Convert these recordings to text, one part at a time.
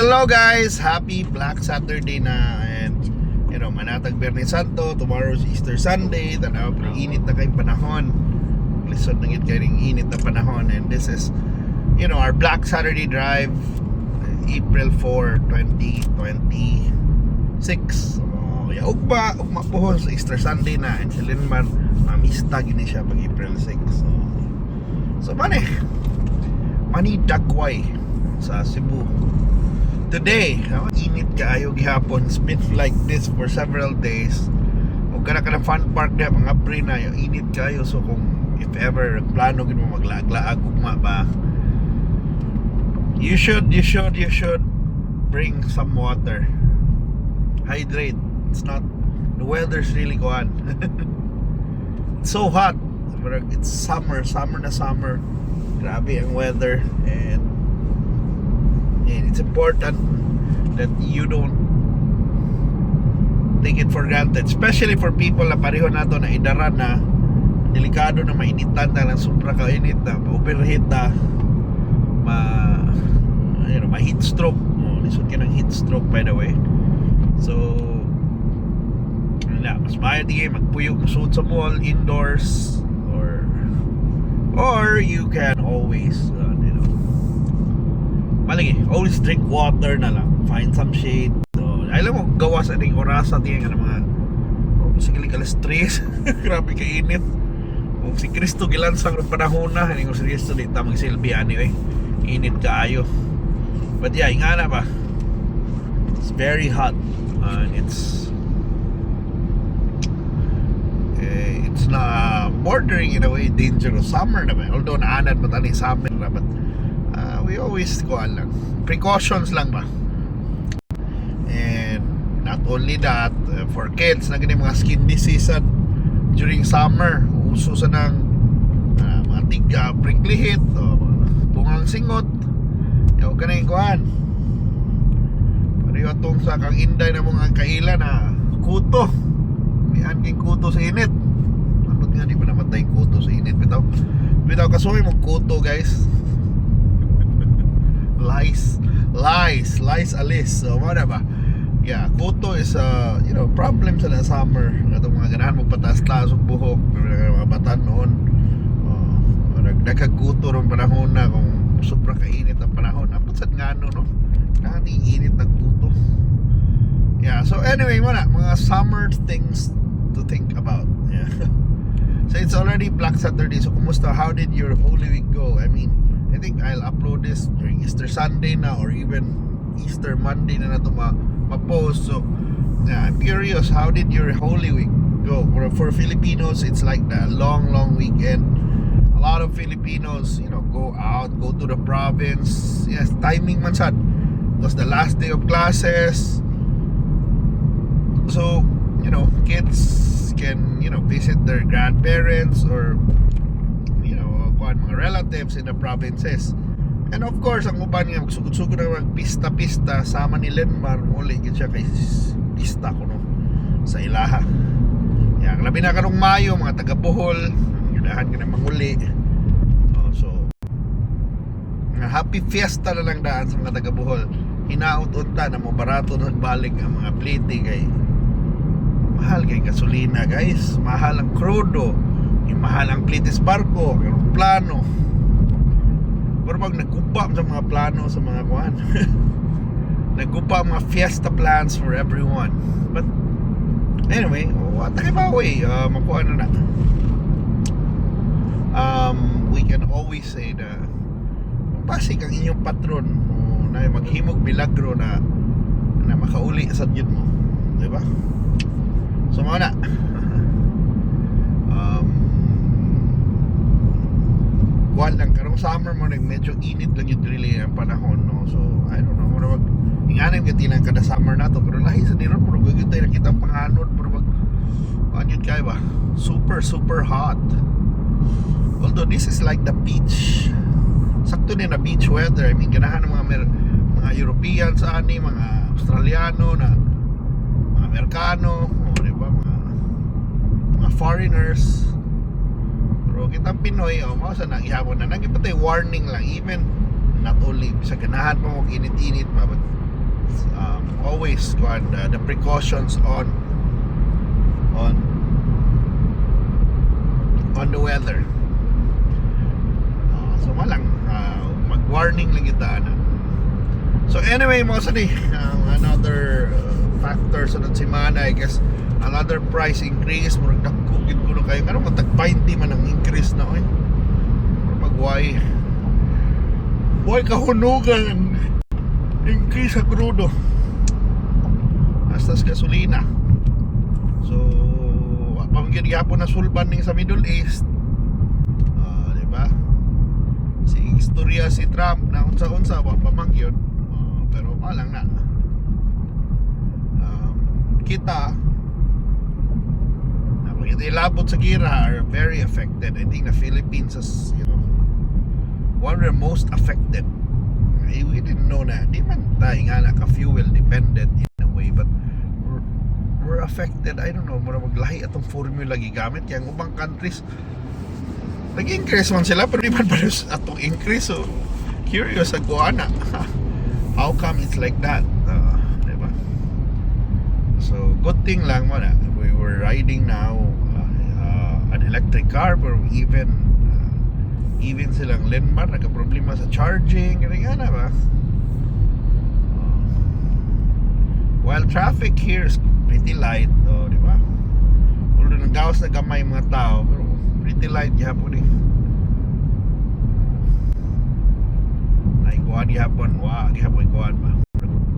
Hello guys! Happy Black Saturday na. And manatag Biyernes Santo. Tomorrow is Easter Sunday. Tanaw, init na kayong panahon. Lisod na ngit kayong init na panahon. And this is our Black Saturday drive, April 4, 2026. So, ugma pohon sa Easter Sunday na. And si Linmar, mamista gini siya pag April 6. So Mani Dakway sa Cebu. Today, init kaayo gihapon. It's been like this for several days. O kana fun park na mga pre na yung init kaayo. So kung if ever plano gid mo maglaag-laag ugma ba, you should bring some water. Hydrate. It's not, the weather's really gone. It's so hot. It's summer na summer. Grabe ang weather, and it's important that you don't take it for granted, especially for people na pareho nato na idaran na delikado na mainitan na sobra ka init na overheat na ma-heat stroke. Lisod ka ng heat stroke, by the way. So mas mahal di kayo magpuyo suot sa mall indoors, or you can always always drink water na lang, find some shade. So, alam mo, gawa sa ating orasa diyan ng mga sige alas 3. Grabe ka init. Kung si Kristo gilansang ng panahon na, hindi ko seryoso dito magsilbi anyway. Init kaayo. But yeah, ingana ba? It's very hot. And it's na bordering in a way dangerous. Summer na ba? Although naanad mo tani summer na, but we always go lang. Precautions lang ba? And not only that, for kids na ganyan mga skin disease during summer, uso sa ng mga tiga, prickly heat, bungang singot, yung ganyan kuhan. Pareho itong sa kang inday na mga kaila na kuto. May king kuto sa init. Anot nga, di ba namatay kuto sa init? Bitaw kasuhin mo kuto, guys. Lies alis. So ano ba? Yeah, kuto is problem sa na summer. Itong mga ganahan mo pataas-taas ang buhok, mga batan noon. Nagkagkuto ron panahon na kung sobrang kainit ang panahon. Apot sa ngano, no? Init ng kuto. Yeah, so anyway, mga summer things to think about. Yeah. So it's already Black Saturday. So kumusta? How did your Holy Week go? I mean, I think I'll upload this during Easter Sunday na, or even Easter Monday na ito ma-post. So yeah, I'm curious, how did your Holy Week go? For Filipinos, it's like the long weekend. A lot of Filipinos, go out, go to the province. Yes, timing man sad. It was the last day of classes. So, kids can, visit their grandparents or mga relatives in the provinces. And of course, ang uban nga magsugod-sugod na magpista-pista sama ni Lenmar, uli gid siya kay pista ko sa ilaha. Yang labi na karong Mayo, mga taga Bohol, ganahan ka na manguli. So happy fiesta na lang daan sa mga taga Bohol. Hinaut-unta na mo barato na balik ang mga plite kay mahal kay gasolina, guys. Mahal ang krudo. Mahal ang plitis barko, ang plano. Pero pag nagkupa sa mga plano sa mga kuhan, nagkupa mga fiesta plans for everyone. But anyway, makuha na. We can always say na pasig ang inyong patron na maghimog milagro na makauli sa Diyos mo, diba? So mga na lang karong summer mo medyo init lang yung really ang panahon, no? So I don't know, wag inganim ka tilang kada summer na to, pero lahi sa niron puro gagawin tayo nakita panganod, pero yun kaya ba super hot. Although this is like the beach, sakto din na beach weather. I mean, ganahan ng mga Europeans mga Australiano na mga Amerikano, diba, mga foreigners. Pero kitang Pinoy, mausa nang ihapon na nagipatay warning lang, even not only sa ganahan pa mo init-init pa, but always the precautions on the weather. So malang mag-warning lang kita na. So anyway, mostly another factor sa semana, I guess another price increase. Murag dakugid ko na kayo ano matag 20 man ang increase na oy. Magway kahunugan increase sa crudo hasta sa gasolina. So pamigyan gyapon na sulban ning sa Middle East, di ba? Si istorya si Trump na unsa-unsa wa pa man gyud, pero malang na kita na pag ilabot sa gira are very affected. I think the Philippines is, one of the most affected. We didn't know na. Di man tayo nga naka-fuel dependent in a way, but we're affected. I don't know, mura maglahi atong formula gigamit. Yang ubang countries nag-increase man sila, pero di man pares atong increase. So curious ako ana. How come it's like that? Diba? So good thing lang mo na we were riding now an electric car, pero even silang Lenmar nagka-problema sa charging, ganyan na ba? While traffic here is pretty light, di ba? Although nagawas na gamay mga tao, pero pretty light gihapon eh. Naikuan gihapon, gihapon ikuan ba?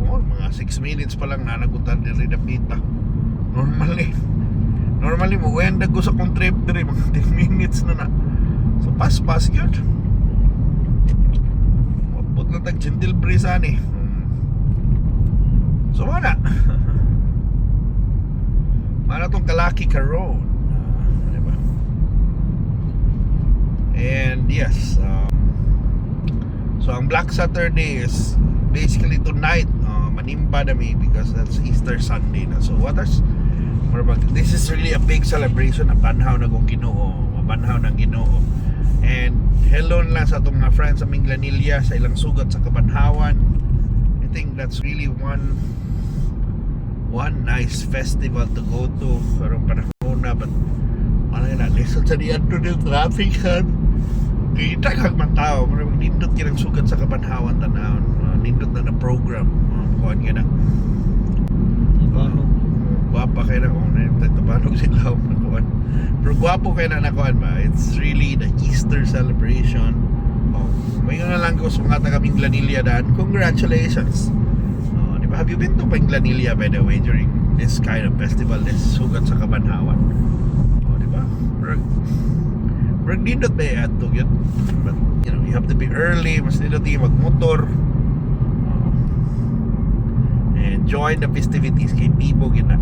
Mga 6 minutes pa lang na nagutan diri dapita. Normally mo wenda ko sa kong trip diri mga 10 minutes na. So pas yun. Mabot na tag gentle breeze ani. So mana tong Kalaki ka road, diba? And yes, so ang Black Saturday is basically tonight. Manimba na mi because that's Easter Sunday na. So this is really a big celebration. Banhaw na kong Ginoo, banhaw ng Ginoo. And hello lang sa atong mga friends sa Minglanilla, sa ilang sugat sa Kabanhawan. I think that's really one nice festival to go to karong panahon na, but manay na lesson sa diyan to ng traffic han. Kita kag man tao, pero nindot kinang sugat sa Kabanhawan tanawon. Nindot na program. Kuan gyud na. Guwapa kay na kung tabanog sila na kuan. Pero guwapo kay na nakuan ba? It's really the Easter celebration. May nga lang ko sa mga taga Minglanilla daan. Congratulations. Di ba? Have you been to Minglanilla by the way during this kind of festival? This sugat sa Kabanhawan. Di ba? Pero nindot ba yan to yun? But you have to be early. Mas nindot yung magmotor. And join the festivities kay Pibo gina.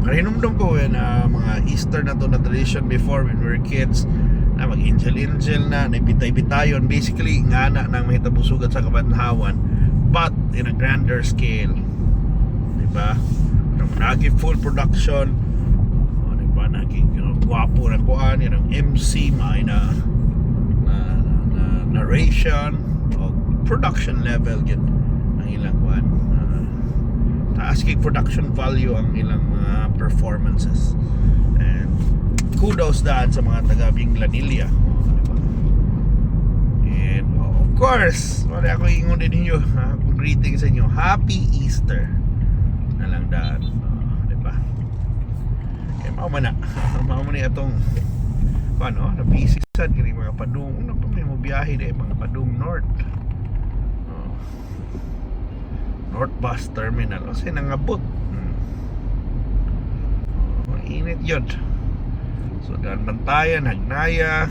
Karinumdum ko mga Easter na to na tradition before when we were kids, na mag-angel na naibitay-bitayon, basically ngana nang mahitabusugan sa Kabanhawan, but in a grander scale, diba? Nagi full production, diba? Nagi guwapo na kuan, MC na narration o production level yun ang ilang kuan. Taas kay production value ang ilang mga performances. And kudos daan sa mga taga Minglanilla. Diba? And of course, wala ako ingon din ninyo, kung greeting sa inyo, Happy Easter na lang daan. Diba? Kaya mao na itong na-busy sad kini mga padung. Una pa may mo biyahe din mga padung north. North Bus Terminal. Kasi nangabot. Mainit yun. So daan Bantayan, Hagnaya.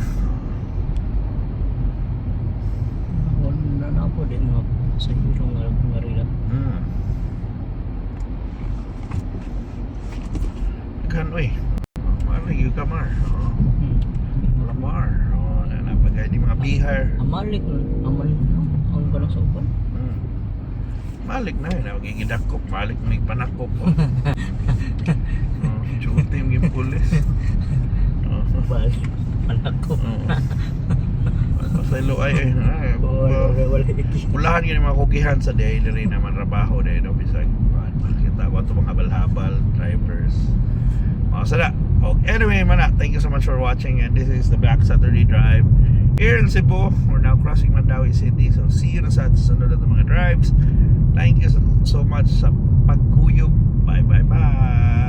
Wala na po din mga sa hirong Marila. Gano'y Marag yung kamar. Lamar. Napagay di mga bihar. Amalik ang ganang sa upan. Malik na yun, magigidakop, malik may panakop. Chuti yung pulis. Balik, panakop. Ilo ay Wala. ulahan yun yung mga kukihan sa day na rin naman trabaho day no bisag makita ko ito mga habal-habal drivers sana. Anyway mana, thank you so much for watching, and this is the Black Saturday Drive here in Cebu. We're now crossing Mandawi City, so see you na sa sunod na mga drives. Thank you so much sa pagkuyog. Bye bye bye.